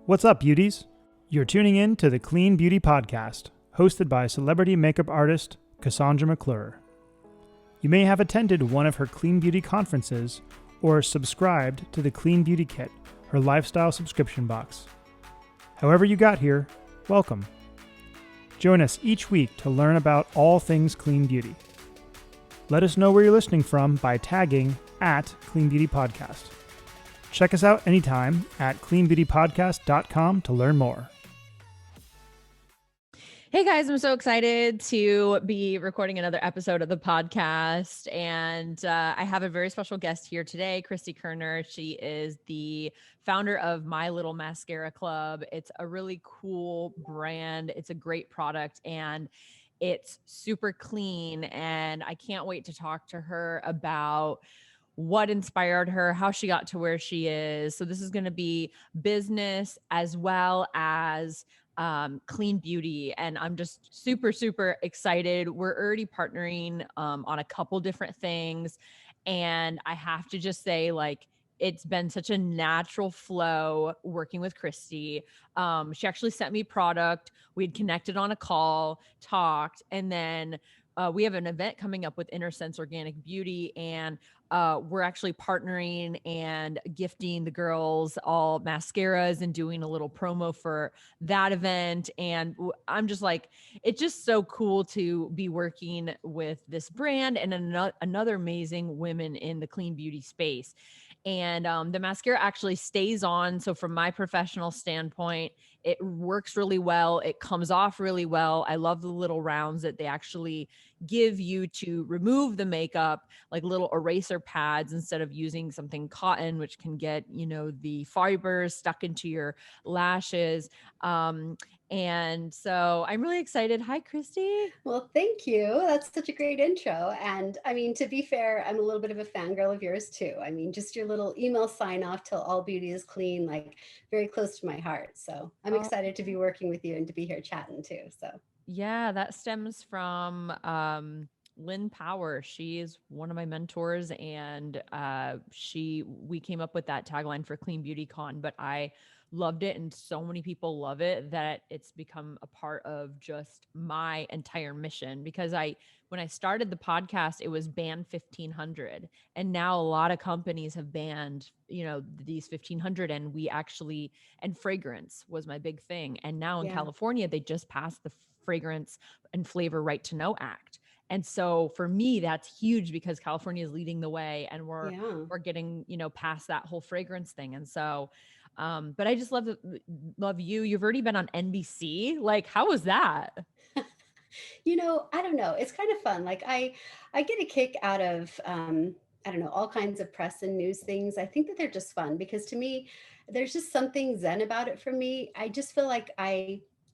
What's up, beauties? You're tuning in to the Clean Beauty Podcast, hosted by celebrity makeup artist Cassandra McClure. You may have attended one of her Clean Beauty conferences or subscribed to the Clean Beauty Kit, her lifestyle subscription box. However you got here, welcome. Join us each week to learn about all things clean beauty. Let us know where you're listening from by tagging @Clean Beauty Podcast. Check us out anytime at cleanbeautypodcast.com to learn more. Hey guys, I'm so excited to be recording another episode of the podcast. And I have a very special guest here today, Christy Kerner. She is the founder of My Little Mascara Club. It's a really cool brand. It's a great product and it's super clean. And I can't wait to talk to her about what inspired her, how she got to where she is. So this is going to be business as well as clean beauty. And I'm just super, super excited. We're already partnering on a couple different things. And I have to just say, like, it's been such a natural flow working with Christy. She actually sent me product. We had connected on a call, talked, and then we have an event coming up with Inner Sense Organic Beauty, and we're actually partnering and gifting the girls all mascaras and doing a little promo for that event. And I'm just like, it's just so cool to be working with this brand and another amazing women in the clean beauty space. And the mascara actually stays on. So from my professional standpoint, it works really well. It comes off really well. I love the little rounds that they actually give you to remove the makeup, like little eraser pads, instead of using something cotton, which can get, the fibers stuck into your lashes. And so I'm really excited. Hi, Christy. Well, thank you. That's such a great intro. And I mean, to be fair, I'm a little bit of a fangirl of yours too. I mean, just your little email sign off till all beauty is clean, like very close to my heart. So I'm excited to be working with you and to be here chatting too. So yeah, that stems from Lynn Power. She is one of my mentors, and we came up with that tagline for Clean Beauty Con, but I loved it, and so many people love it that it's become a part of just my entire mission. Because when I started the podcast, it was banned 1500, and now a lot of companies have banned, these 1500, and fragrance was my big thing. And now in California, they just passed the Fragrance and Flavor Right to Know Act. And so for me, that's huge because California is leading the way, and we're getting, past that whole fragrance thing. And so, but I just love you. You've already been on NBC. Like, how was that? I don't know. It's kind of fun. Like I get a kick out of, I don't know, all kinds of press and news things. I think that they're just fun because to me, there's just something zen about it for me. I just feel like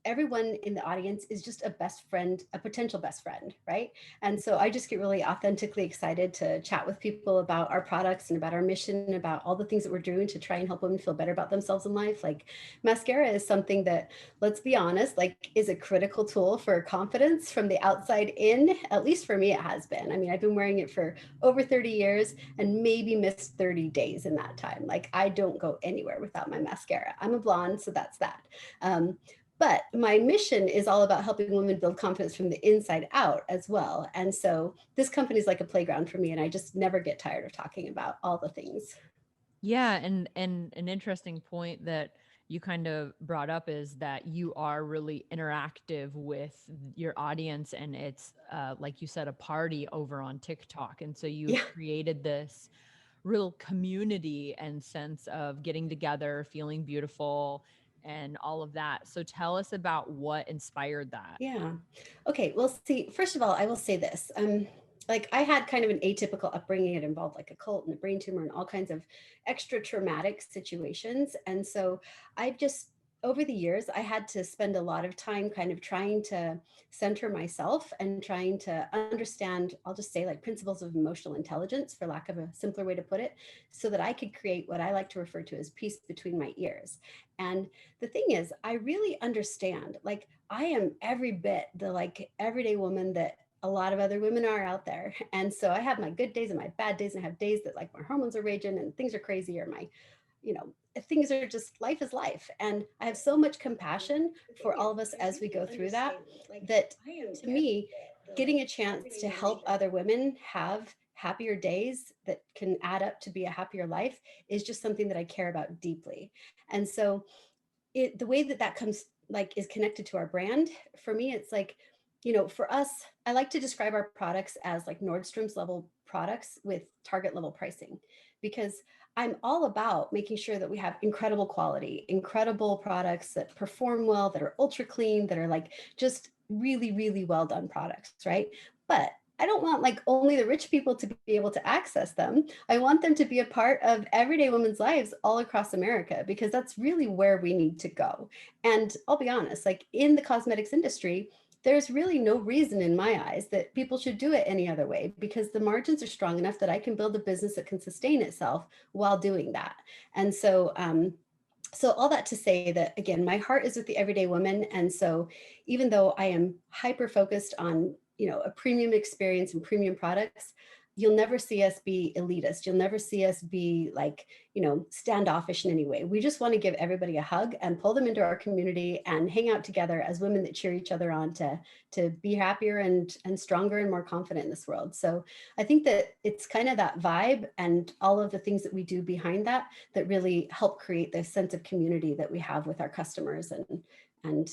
everyone in the audience is just a best friend, a potential best friend, right? And so I just get really authentically excited to chat with people about our products and about our mission, about all the things that we're doing to try and help women feel better about themselves in life. Like mascara is something that, let's be honest, like is a critical tool for confidence from the outside in. At least for me, it has been. I mean, I've been wearing it for over 30 years and maybe missed 30 days in that time. Like I don't go anywhere without my mascara. I'm a blonde, so that's that. But my mission is all about helping women build confidence from the inside out as well. And so this company is like a playground for me, and I just never get tired of talking about all the things. Yeah. And an interesting point that you kind of brought up is that you are really interactive with your audience, and it's like you said, a party over on TikTok. And so you created this real community and sense of getting together, feeling beautiful, and all of that. So tell us about what inspired that. Yeah. Okay. Well, see, first of all, I will say this. Like I had kind of an atypical upbringing. It involved like a cult and a brain tumor and all kinds of extra traumatic situations. And so I've just, over the years, I had to spend a lot of time kind of trying to center myself and trying to understand, I'll just say like principles of emotional intelligence, for lack of a simpler way to put it, so that I could create what I like to refer to as peace between my ears. And the thing is, I really understand, like I am every bit the like everyday woman that a lot of other women are out there. And so I have my good days and my bad days, and I have days that like my hormones are raging and things are crazy, or my things are just, life is life. And I have so much compassion for all of us as we go through that, that to me, getting a chance to help other women have happier days that can add up to be a happier life is just something that I care about deeply. And so the way that that comes, like, is connected to our brand, for me, it's like, for us, I like to describe our products as like Nordstrom's level products with Target level pricing, because I'm all about making sure that we have incredible quality, incredible products that perform well, that are ultra clean, that are like just really, really well done products, right? But I don't want like only the rich people to be able to access them. I want them to be a part of everyday women's lives all across America, because that's really where we need to go. And I'll be honest, like in the cosmetics industry, there's really no reason in my eyes that people should do it any other way, because the margins are strong enough that I can build a business that can sustain itself while doing that. And so all that to say that, again, my heart is with the everyday woman. And so even though I am hyper focused on, a premium experience and premium products, you'll never see us be elitist. You'll never see us be like, standoffish in any way. We just want to give everybody a hug and pull them into our community and hang out together as women that cheer each other on to be happier and stronger and more confident in this world. So I think that it's kind of that vibe and all of the things that we do behind that really help create this sense of community that we have with our customers and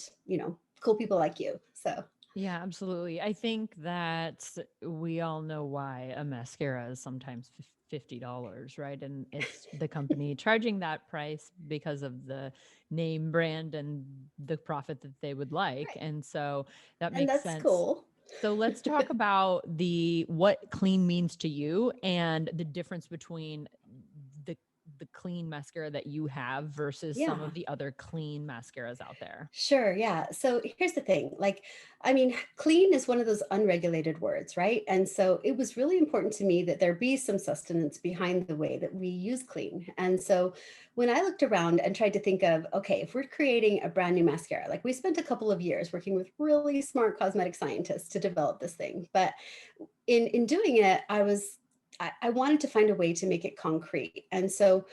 cool people like you. So Yeah, absolutely. I think that we all know why a mascara is sometimes $50, right? And it's the company charging that price because of the name brand and the profit that they would like. right. And so that And makes that's sense. cool. So let's talk about what clean means to you and the difference between the the clean mascara that you have versus some Yeah. of the other clean mascaras out there. Sure. Yeah. So here's the thing. Like, I mean, clean is one of those unregulated words, right? And so it was really important to me that there be some sustenance behind the way that we use clean. And so when I looked around and tried to think of, okay, if we're creating a brand new mascara, like we spent a couple of years working with really smart cosmetic scientists to develop this thing. But in doing it, I wanted to find a way to make it concrete. And so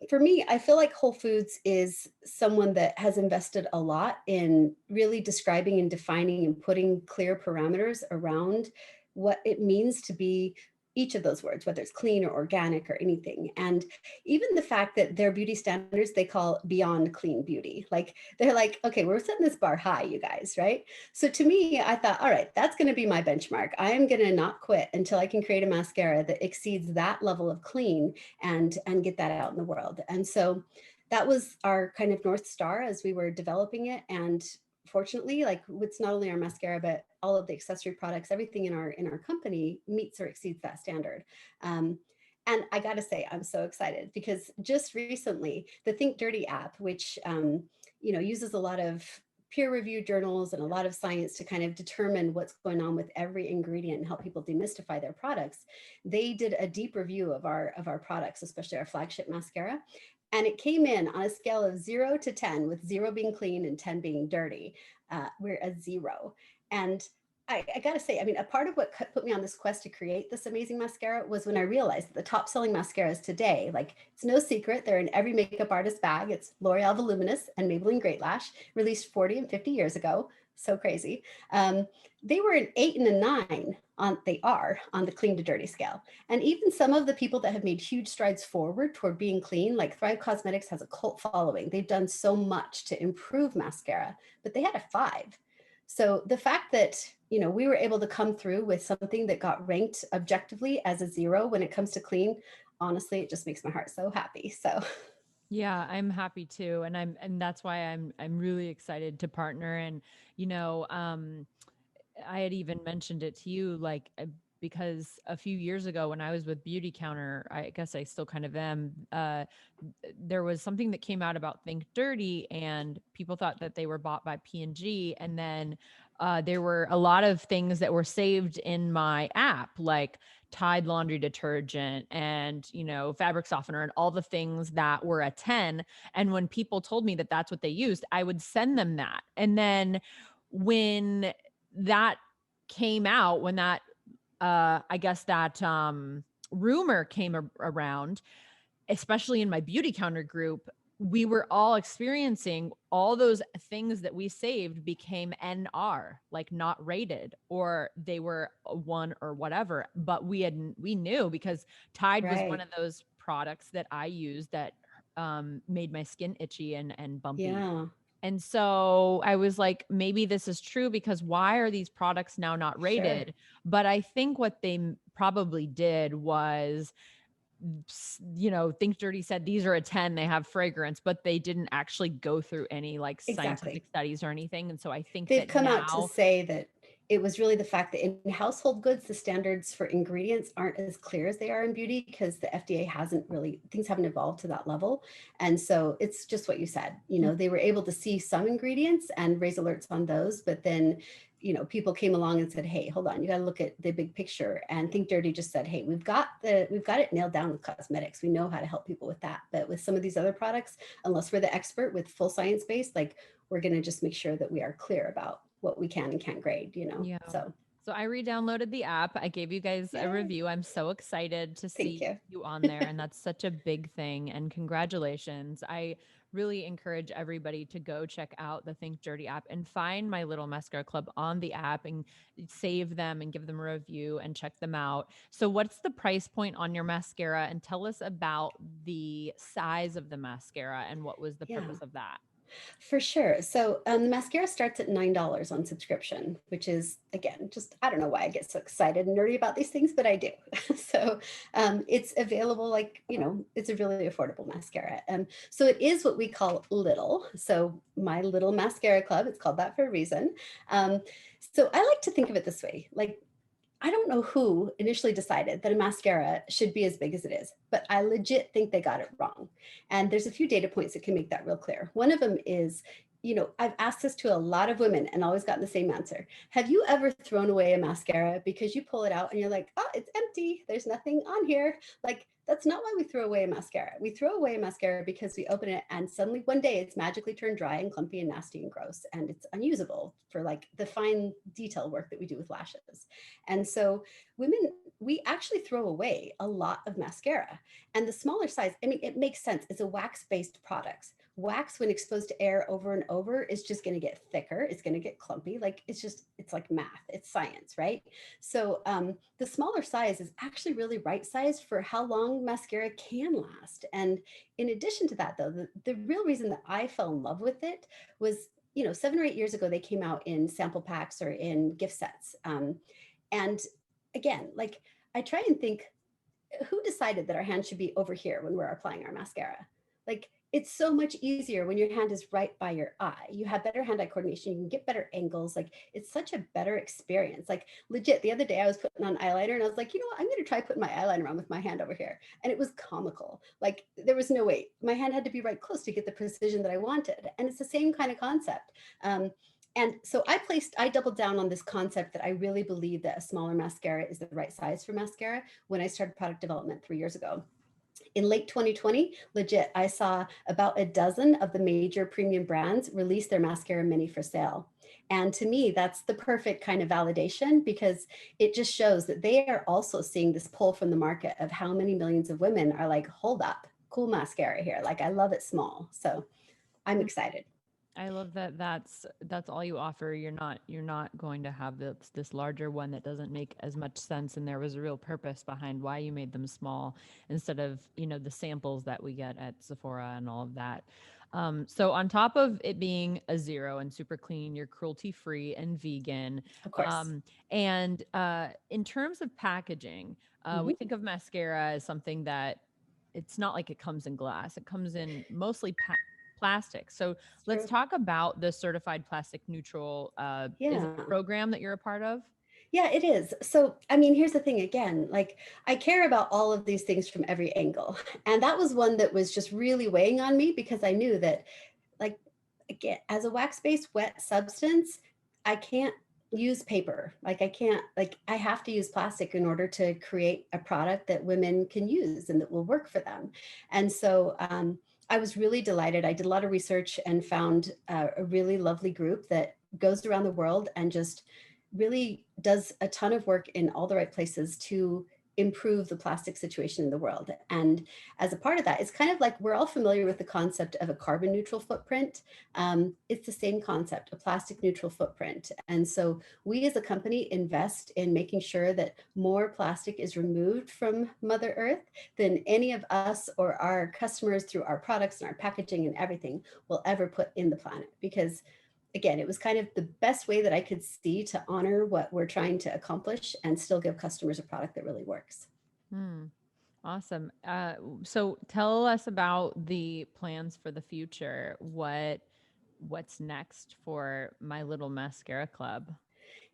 for me, I feel like Whole Foods is someone that has invested a lot in really describing and defining and putting clear parameters around what it means to be each of those words, whether it's clean or organic or anything. And even the fact that their beauty standards, they call beyond clean beauty. Like they're like, okay, we're setting this bar high, you guys, right? So to me, I thought, all right, that's going to be my benchmark. I am going to not quit until I can create a mascara that exceeds that level of clean and get that out in the world. And so that was our kind of North Star as we were developing it. And fortunately, like it's not only our mascara, but all of the accessory products, everything in our company meets or exceeds that standard. And I got to say, I'm so excited because just recently, the Think Dirty app, which uses a lot of peer-reviewed journals and a lot of science to kind of determine what's going on with every ingredient and help people demystify their products. They did a deep review of our products, especially our flagship mascara. And it came in on a scale of 0 to 10, with 0 being clean and 10 being dirty. We're at 0. And I got to say, I mean, a part of what put me on this quest to create this amazing mascara was when I realized that the top selling mascaras today, like it's no secret, they're in every makeup artist bag. It's L'Oreal Voluminous and Maybelline Great Lash, released 40 and 50 years ago. So crazy. They were an 8 and a 9 they are on the clean to dirty scale. And even some of the people that have made huge strides forward toward being clean, like Thrive Cosmetics has a cult following. They've done so much to improve mascara, but they had a 5. So the fact that, we were able to come through with something that got ranked objectively as a 0 when it comes to clean, honestly, it just makes my heart so happy. So Yeah, I'm happy too, and that's why I'm really excited to partner. And I had even mentioned it to you, like because a few years ago when I was with Beauty Counter, I guess I still kind of am. There was something that came out about Think Dirty, and people thought that they were bought by P&G, and then there were a lot of things that were saved in my app, like Tide laundry detergent and fabric softener and all the things that were a 10. And when people told me that that's what they used, I would send them that. And then when that came out, when that I guess that rumor came around, especially in my beauty counter group, we were all experiencing all those things that we saved became NR, like not rated, or they were a 1 or whatever. But we knew because Tide was one Right. of those products that I used that made my skin itchy and bumpy. Yeah. And so I was like, maybe this is true because why are these products now not Sure. rated? But I think what they probably did was, Think Dirty said these are a 10, they have fragrance, but they didn't actually go through any like scientific Exactly. studies or anything. And so I think They've that come out to now, say that it was really the fact that in household goods, the standards for ingredients aren't as clear as they are in beauty because the FDA hasn't really, things haven't evolved to that level. And so it's just what you said, they were able to see some ingredients and raise alerts on those, but then, people came along and said, hey, hold on, you got to look at the big picture. And Think Dirty just said, hey, we've got it nailed down with cosmetics. We know how to help people with that. But with some of these other products, unless we're the expert with full science based, like we're going to just make sure that we are clear about what we can and can't grade. yeah. So So I re-downloaded the app. I gave you guys a yay. review. I'm so excited to Thank see you. you on there. And that's such a big thing. And congratulations. I really encourage everybody to go check out the Think Dirty app and find My Little Mascara Club on the app and save them and give them a review and check them out. So what's the price point on your mascara? And tell us about the size of the mascara and what was the Yeah, purpose of that? for sure. So the mascara starts at $9 on subscription, which is, again, just, I don't know why I get so excited and nerdy about these things, but I do. So it's available, it's a really affordable mascara. So it is what we call little. So My Little Mascara Club, it's called that for a reason. So I like to think of it this way, like, I don't know who initially decided that a mascara should be as big as it is, but I legit think they got it wrong. And there's a few data points that can make that real clear. One of them is, I've asked this to a lot of women and always gotten the same answer. Have you ever thrown away a mascara because you pull it out and you're like, oh, it's empty. There's nothing on here. Like, that's not why we throw away a mascara. We throw away a mascara because we open it and suddenly one day it's magically turned dry and clumpy and nasty and gross and it's unusable for like the fine detail work that we do with lashes. And so women, we actually throw away a lot of mascara. And the smaller size, I mean, it makes sense. It's a wax-based product. Wax, when exposed to air over and over, is just going to get thicker. It's going to get clumpy. Like it's like math. It's science, right? So the smaller size is actually really right sized for how long mascara can last. And in addition to that, though, the real reason that I fell in love with it was, 7 or 8 years ago, they came out in sample packs or in gift sets. And again, like I try and think, who decided that our hand should be over here when we're applying our mascara? Like it's so much easier when your hand is right by your eye. You have better hand-eye coordination. You can get better angles. Like it's such a better experience. Like legit, the other day I was putting on eyeliner and I was like, you know what? I'm going to try putting my eyeliner on with my hand over here. And it was comical. Like there was no way. My hand had to be right close to get the precision that I wanted. And it's the same kind of concept. And so I doubled down on this concept that I really believe that a smaller mascara is the right size for mascara when I started product development 3 years ago. In late 2020, legit, I saw about a dozen of the major premium brands release their mascara mini for sale. And to me, that's the perfect kind of validation because it just shows that they are also seeing this pull from the market of how many millions of women are like, hold up, cool mascara here. Like, I love it small. So I'm excited. I love that that's all you offer. You're not going to have this larger one that doesn't make as much sense, and there was a real purpose behind why you made them small instead of, the samples that we get at Sephora and all of that. So on top of it being a zero and super clean, you're cruelty free and vegan. Of course. And in terms of packaging, we Mhm. think of mascara as something that it's not like it comes in glass. It comes in mostly plastic. So It's let's true. talk about the certified plastic neutral. Is it a Yeah. program that you're a part of? Yeah, it is. So, I mean, here's the thing again, like I care about all of these things from every angle. And that was one that was just really weighing on me because I knew that, like, again, as a wax-based wet substance, I can't use paper. Like, I can't, like, I have to use plastic in order to create a product that women can use and that will work for them. And so, I was really delighted. I did a lot of research and found a really lovely group that goes around the world and just really does a ton of work in all the right places to improve the plastic situation in the world. And as a part of that, it's kind of like we're all familiar with the concept of a carbon neutral footprint. It's the same concept, a plastic neutral footprint. And so we as a company invest in making sure that more plastic is removed from Mother Earth than any of us or our customers through our products and our packaging and everything will ever put in the planet. Because again, it was kind of the best way that I could see to honor what we're trying to accomplish and still give customers a product that really works. Awesome. So tell us about the plans for the future. What's next for My Little Mascara Club?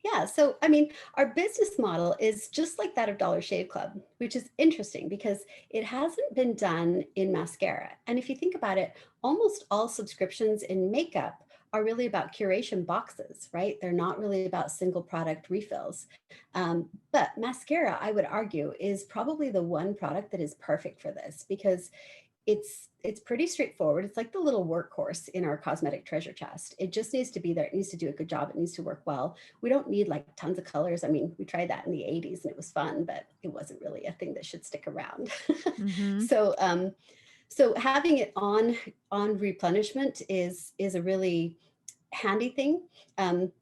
Yeah, so I mean, our business model is just like that of Dollar Shave Club, which is interesting because it hasn't been done in mascara. And if you think about it, almost all subscriptions in makeup are really about curation boxes, right? They're not really about single product refills. But mascara, I would argue, is probably the one product that is perfect for this because it's pretty straightforward. It's like the little workhorse in our cosmetic treasure chest. It just needs to be there. It needs to do a good job. It needs to work well. We don't need like tons of colors. I mean, we tried that in the 80s and it was fun, but it wasn't really a thing that should stick around. So having it on replenishment is a really handy thing.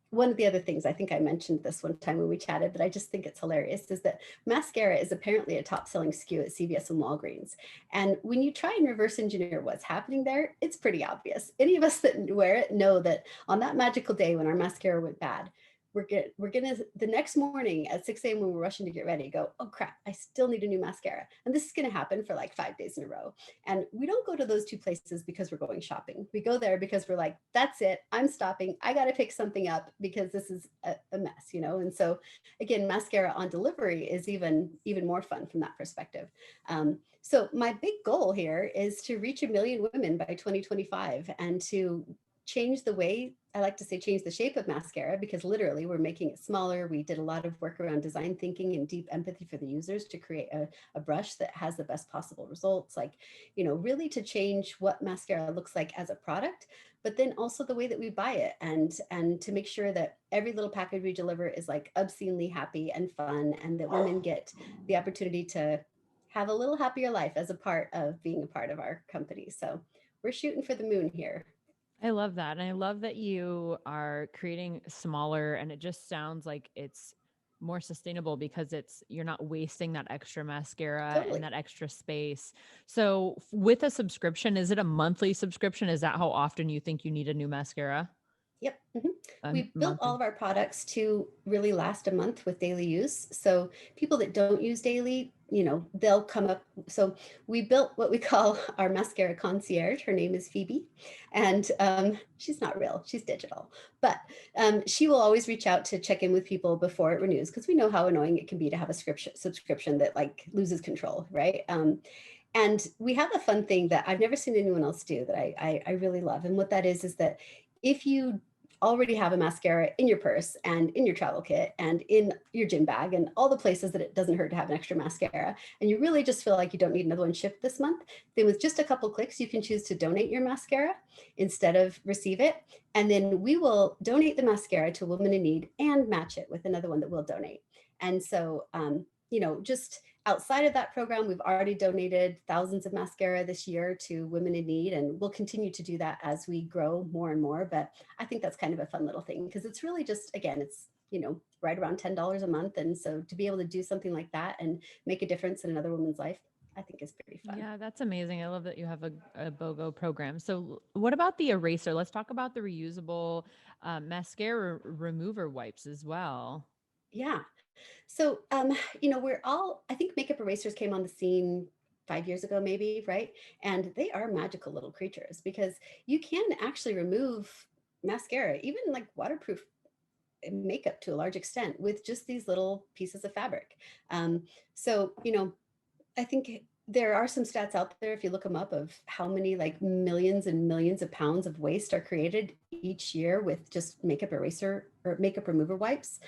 One of the other things, I think I mentioned this one time when we chatted, but I just think it's hilarious, is that mascara is apparently a top selling SKU at CVS and Walgreens. And when you try and reverse engineer what's happening there, it's pretty obvious. Any of us that wear it know that on that magical day when our mascara went bad, we're gonna the next morning at 6 a.m. when we're rushing to get ready, go, oh crap, I still need a new mascara. And this is gonna happen for like 5 days in a row. And we don't go to those two places because we're going shopping. We go there because we're like, that's it, I'm stopping. I gotta pick something up because this is a mess, you know? And so again, mascara on delivery is even more fun from that perspective. So my big goal here is to reach 1 million women by 2025 and to change the way, I like to say change the shape of mascara, because literally we're making it smaller. We did a lot of work around design thinking and deep empathy for the users to create a brush that has the best possible results, like, you know, really to change what mascara looks like as a product, but then also the way that we buy it, and to make sure that every little package we deliver is like obscenely happy and fun, and that women get the opportunity to have a little happier life as a part of being a part of our company. So we're shooting for the moon here. I love that. And I love that you are creating smaller, and it just sounds like it's more sustainable because you're not wasting that extra mascara and Totally. that extra space. So with a subscription, is it a monthly subscription? Is that how often you think you need a new mascara? Yep. A We built all monthly. of our products to really last a month with daily use. So people that don't use daily, you know, they'll come up. So we built what we call our Mascara Concierge. Her name is Phoebe, and she's not real, she's digital, but she will always reach out to check in with people before it renews, because we know how annoying it can be to have a subscription that like loses control, right? And we have a fun thing that I've never seen anyone else do that I really love. And what that is that if you already have a mascara in your purse and in your travel kit and in your gym bag and all the places that it doesn't hurt to have an extra mascara, and you really just feel like you don't need another one shipped this month, then with just a couple clicks, you can choose to donate your mascara instead of receive it. And then we will donate the mascara to a woman in need and match it with another one that we'll donate. And so, you know, just outside of that program, we've already donated thousands of mascara this year to women in need, and we'll continue to do that as we grow more and more. But I think that's kind of a fun little thing, because it's really just, again, it's, you know, right around $10 a month. And so to be able to do something like that and make a difference in another woman's life, I think is pretty fun. Yeah, that's amazing. I love that you have a BOGO program. So what about the eraser? Let's talk about the reusable mascara remover wipes as well. Yeah. So, you know, I think makeup erasers came on the scene 5 years ago, maybe, right? And they are magical little creatures, because you can actually remove mascara, even like waterproof makeup to a large extent, with just these little pieces of fabric. So, you know, I think there are some stats out there, if you look them up, of how many like millions and millions of pounds of waste are created each year with just makeup eraser or makeup remover wipes.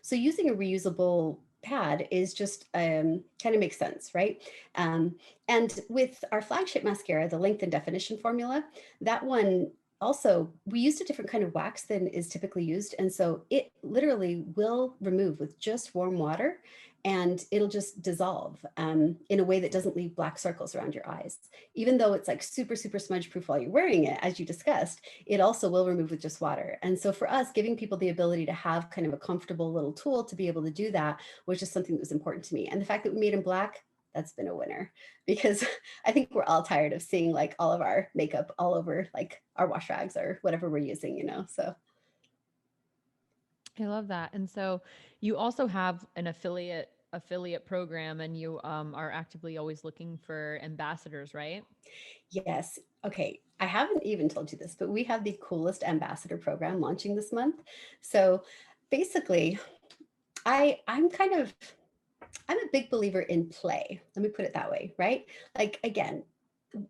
So using a reusable pad is just kind of makes sense, right? And with our flagship mascara, the length and definition formula, that one also, we used a different kind of wax than is typically used. And so it literally will remove with just warm water. and it'll just dissolve in a way that doesn't leave black circles around your eyes. Even though it's like super, super smudge proof while you're wearing it, as you discussed, it also will remove with just water. And so for us, giving people the ability to have kind of a comfortable little tool to be able to do that was just something that was important to me. And the fact that we made in black, that's been a winner, because I think we're all tired of seeing like all of our makeup all over like our wash rags or whatever we're using, you know, so. I love that. And so you also have an affiliate program, and you are actively always looking for ambassadors, right? Yes. Okay. I haven't even told you this, but we have the coolest ambassador program launching this month. So basically, I'm kind of I'm a big believer in play. Let me put it that way, right? Like again,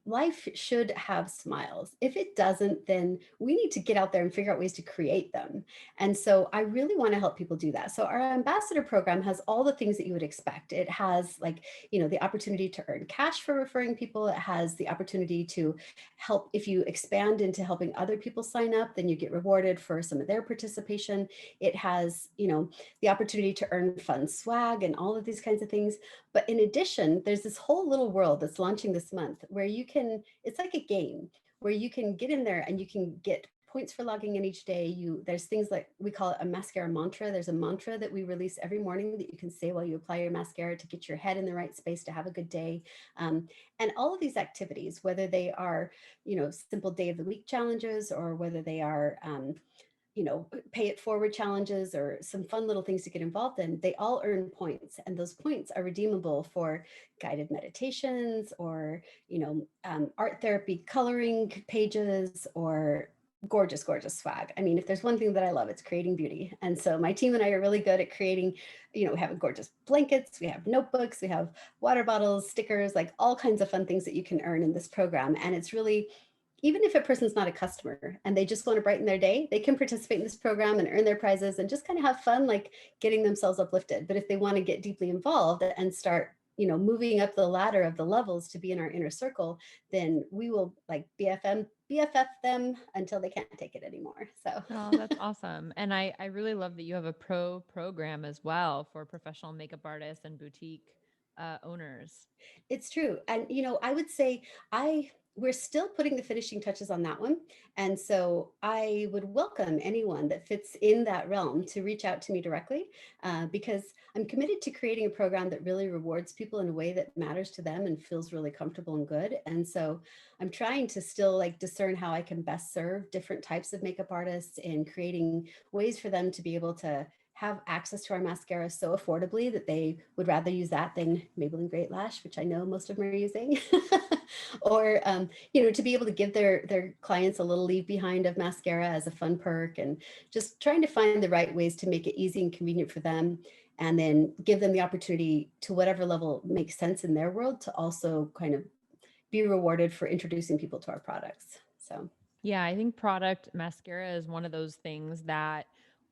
life should have smiles. If it doesn't, then we need to get out there and figure out ways to create them. And so I really want to help people do that. So our ambassador program has all the things that you would expect. It has like, the opportunity to earn cash for referring people. It has the opportunity to help. If you expand into helping other people sign up, then you get rewarded for some of their participation. It has, the opportunity to earn fun swag and all of these kinds of things. But in addition, there's this whole little world that's launching this month where it's like a game where you can get in there and you can get points for logging in each day. There's things like, we call it a Mascara Mantra. There's a mantra that we release every morning that you can say while you apply your mascara to get your head in the right space to have a good day. And all of these activities, whether they are, simple day of the week challenges, or whether they are, pay it forward challenges or some fun little things to get involved in, they all earn points. And those points are redeemable for guided meditations or, art therapy coloring pages or gorgeous, gorgeous swag. I mean, if there's one thing that I love, it's creating beauty. And so my team and I are really good at creating, we have gorgeous blankets, we have notebooks, we have water bottles, stickers, like all kinds of fun things that you can earn in this program. And it's really, even if a person's not a customer and they just want to brighten their day, they can participate in this program and earn their prizes and just kind of have fun, like getting themselves uplifted. But if they want to get deeply involved and start, moving up the ladder of the levels to be in our inner circle, then we will like BFF them until they can't take it anymore. So Oh, that's awesome. And I really love that you have a program as well for professional makeup artists and boutique owners. it's true. And, I would say we're still putting the finishing touches on that one. And so I would welcome anyone that fits in that realm to reach out to me directly, because I'm committed to creating a program that really rewards people in a way that matters to them and feels really comfortable and good. And so I'm trying to still like discern how I can best serve different types of makeup artists in creating ways for them to be able to have access to our mascara so affordably that they would rather use that than Maybelline Great Lash, which I know most of them are using. Or, to be able to give their clients a little leave behind of mascara as a fun perk, and just trying to find the right ways to make it easy and convenient for them. And then give them the opportunity to whatever level makes sense in their world to also kind of be rewarded for introducing people to our products. So Yeah, I think product mascara is one of those things that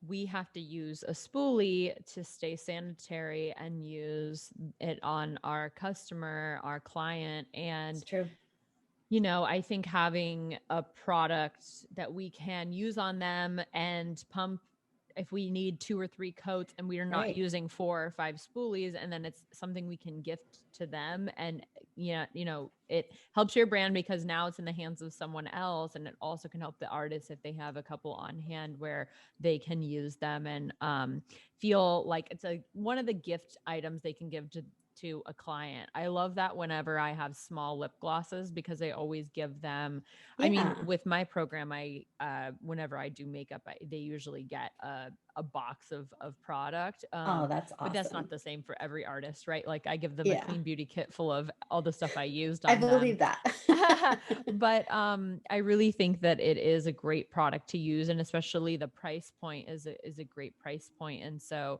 we have to use a spoolie to stay sanitary and use it on our customer, our client. it's And, true. I think having a product that we can use on them and pump if we need 2 or 3 coats, and we are not Right. using 4 or 5 spoolies, and then it's something we can gift to them. And it helps your brand because now it's in the hands of someone else, and it also can help the artists if they have a couple on hand where they can use them and feel like it's one of the gift items they can give to a client. I love that whenever I have small lip glosses, because I always give them, I mean, Yeah. with my program, whenever I do makeup, they usually get a box of product. Oh, that's But that's not awesome. the same for every artist, right? Like I give them a Yeah, clean beauty kit full of all the stuff I used I on them. believe that. But I really think that it is a great product to use, and especially the price point is a great price point. And so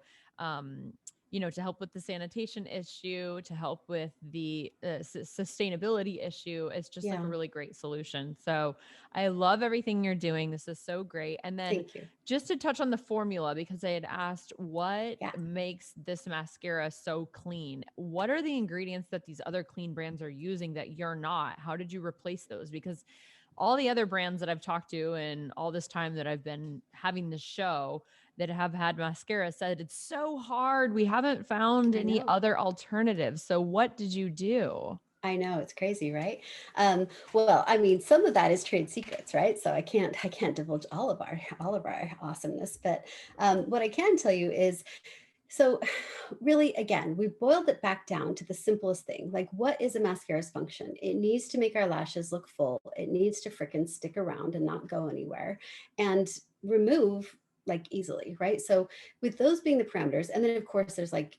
to help with the sanitation issue, to help with the sustainability issue, it's just like Yeah. a really great solution. So I love everything you're doing. This is so great. And then Thank you. just to touch on the formula, because I had asked what Yeah. makes this mascara so clean. What are the ingredients that these other clean brands are using that you're not? How did you replace those? Because all the other brands that I've talked to and all this time that I've been having this show that have had mascara said it's so hard. We haven't found any other alternatives. So what did you do? I know, it's crazy, right? Well, I mean, some of that is trade secrets, right? So I can't divulge all of our awesomeness. But what I can tell you is, so really, again, we boiled it back down to the simplest thing. Like, what is a mascara's function? It needs to make our lashes look full. It needs to frickin' stick around and not go anywhere, and remove like easily, right? So with those being the parameters, and then of course there's like,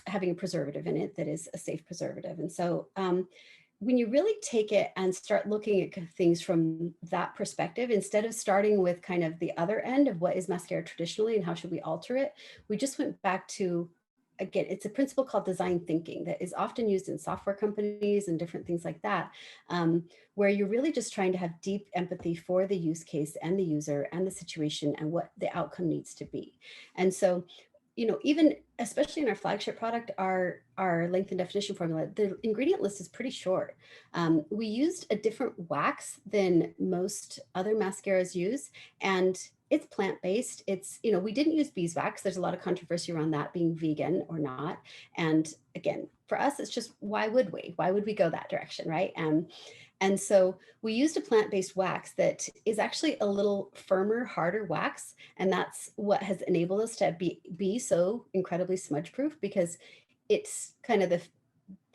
having a preservative in it that is a safe preservative. And so when you really take it and start looking at things from that perspective, instead of starting with kind of the other end of what is mascara traditionally and how should we alter it, we just went back to, again, it's a principle called design thinking that is often used in software companies and different things like that, where you're really just trying to have deep empathy for the use case and the user and the situation and what the outcome needs to be. And so, even especially in our flagship product, our length and definition formula, the ingredient list is pretty short. We used a different wax than most other mascaras use, and it's plant-based. It's, we didn't use beeswax. There's a lot of controversy around that being vegan or not. And again, for us, it's just, why would we? Why would we go that direction, right? And so we used a plant-based wax that is actually a little firmer, harder wax. And that's what has enabled us to be so incredibly smudge-proof, because it's kind of the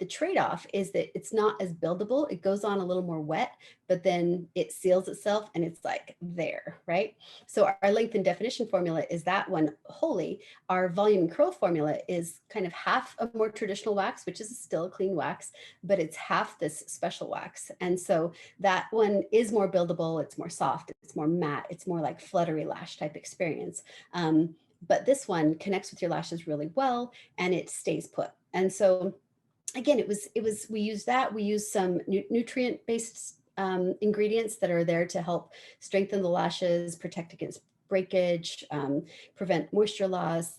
trade-off is that it's not as buildable. It goes on a little more wet, but then it seals itself and it's like there, right? So our length and definition formula is that one wholly. Our volume and curl formula is kind of half a more traditional wax, which is still a clean wax, but it's half this special wax. And so that one is more buildable. It's more soft. It's more matte. It's more like fluttery lash type experience. But this one connects with your lashes really well and it stays put. And so again, we used some nutrient-based ingredients that are there to help strengthen the lashes, protect against breakage, prevent moisture loss.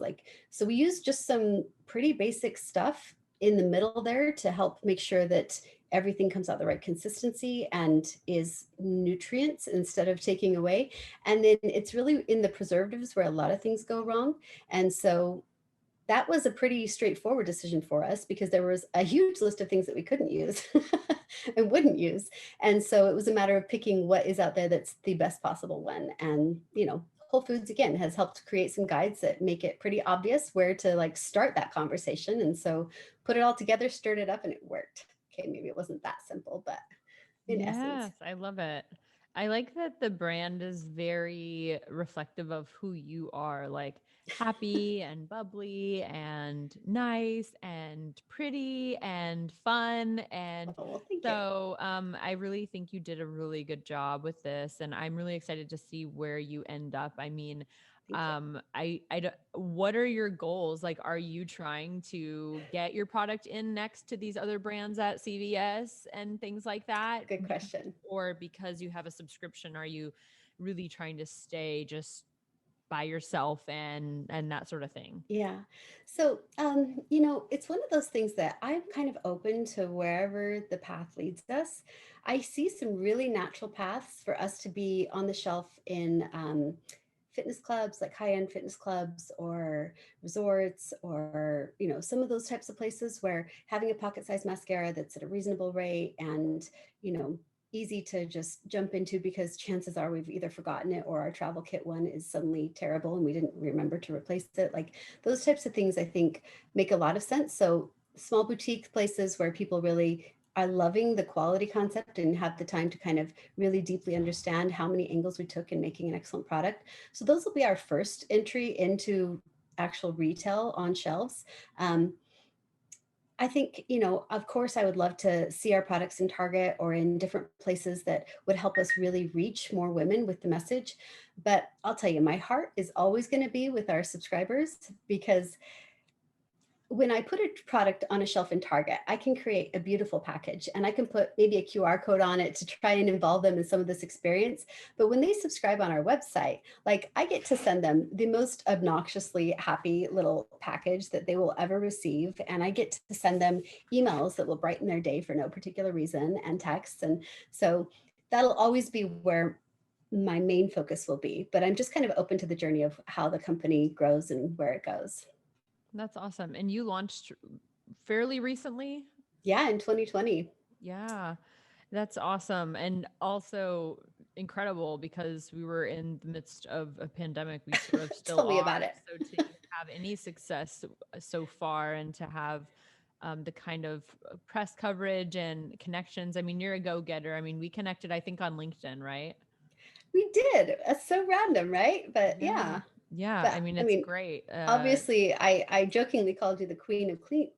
So we used just some pretty basic stuff in the middle there to help make sure that everything comes out the right consistency and is nutrients instead of taking away. And then it's really in the preservatives where a lot of things go wrong. And so that was a pretty straightforward decision for us, because there was a huge list of things that we couldn't use and wouldn't use. And so it was a matter of picking what is out there that's the best possible one. And, Whole Foods, again, has helped create some guides that make it pretty obvious where to start that conversation. And so put it all together, stirred it up, and it worked. Okay, maybe it wasn't that simple, but in essence. Yes, I love it. I like that the brand is very reflective of who you are, like happy and bubbly and nice and pretty and fun. And Oh, well, thank you. so I really think you did a really good job with this. And I'm really excited to see where you end up. I mean, what are your goals? Like, are you trying to get your product in next to these other brands at CVS and things like that? Good question. Or because you have a subscription, are you really trying to stay just by yourself and that sort of thing? Yeah. So, it's one of those things that I'm kind of open to wherever the path leads us. I see some really natural paths for us to be on the shelf in fitness clubs, like high-end fitness clubs or resorts, or, some of those types of places where having a pocket-sized mascara that's at a reasonable rate and, easy to just jump into, because chances are we've either forgotten it or our travel kit one is suddenly terrible and we didn't remember to replace it. Like those types of things I think make a lot of sense. So small boutique places where people really are loving the quality concept and have the time to kind of really deeply understand how many angles we took in making an excellent product. So those will be our first entry into actual retail on shelves. I think, of course, I would love to see our products in Target or in different places that would help us really reach more women with the message. But I'll tell you, my heart is always going to be with our subscribers, because when I put a product on a shelf in Target, I can create a beautiful package and I can put maybe a QR code on it to try and involve them in some of this experience. But when they subscribe on our website, like I get to send them the most obnoxiously happy little package that they will ever receive. And I get to send them emails that will brighten their day for no particular reason, and texts. And so that'll always be where my main focus will be. But I'm just kind of open to the journey of how the company grows and where it goes. That's awesome. And you launched fairly recently? Yeah, in 2020. Yeah, that's awesome. And also incredible because we were in the midst of a pandemic. We sort of still Tell me about are. it. So to have any success so far and to have the kind of press coverage and connections. I mean, you're a go-getter. I mean, we connected, I think, on LinkedIn, right? We did. It's so random, right? But yeah. Yeah. But I mean, I it's mean, great. obviously, I jokingly called you the queen of clean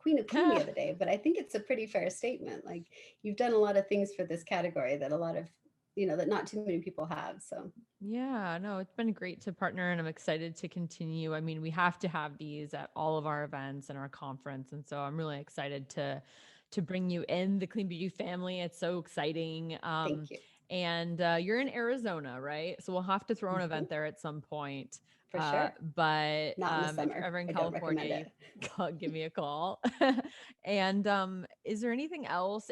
the other day, but I think it's a pretty fair statement. Like you've done a lot of things for this category that a lot of, that not too many people have. So Yeah, no, it's been great to partner and I'm excited to continue. I mean, we have to have these at all of our events and our conference. And so I'm really excited to bring you in the Clean Beauty family. It's so exciting. thank you. And you're in Arizona, right? So we'll have to throw an Mhm, event there at some point. for sure. But Not in the if you're summer. ever in I don't recommend California, it. give me a call. And is there anything else?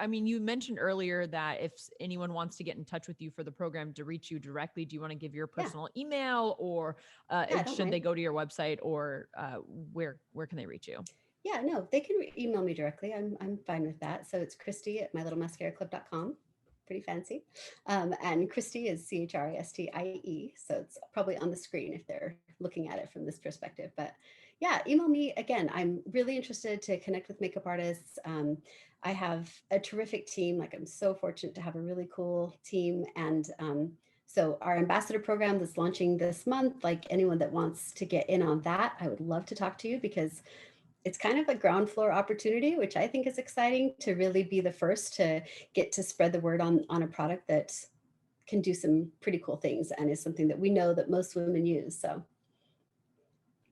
I mean, you mentioned earlier that if anyone wants to get in touch with you for the program to reach you directly, do you want to give your Yeah. personal email or Yeah, I don't should they mind. go to your website or where can they reach you? Yeah, no, they can email me directly. I'm fine with that. So it's Christy at mylittlemascaraclub.com. Pretty fancy. And Christie is Christie. So it's probably on the screen if they're looking at it from this perspective. But yeah, email me again. I'm really interested to connect with makeup artists. I have a terrific team. Like I'm so fortunate to have a really cool team. And so our ambassador program that's launching this month, like anyone that wants to get in on that, I would love to talk to you because it's kind of a ground floor opportunity, which I think is exciting to really be the first to get to spread the word on a product that can do some pretty cool things and is something that we know that most women use. So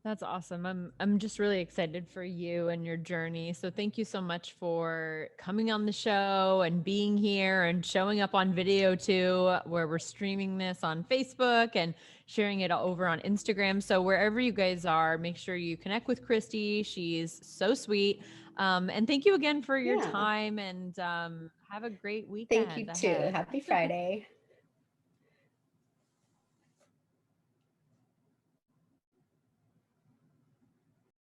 That's awesome. I'm just really excited for you and your journey. So thank you so much for coming on the show and being here and showing up on video too, where we're streaming this on Facebook and sharing it over on Instagram. So wherever you guys are, make sure you connect with Christy. She's so sweet. And thank you again for your yeah, time and have a great thank you weekend too. ahead. Happy Friday.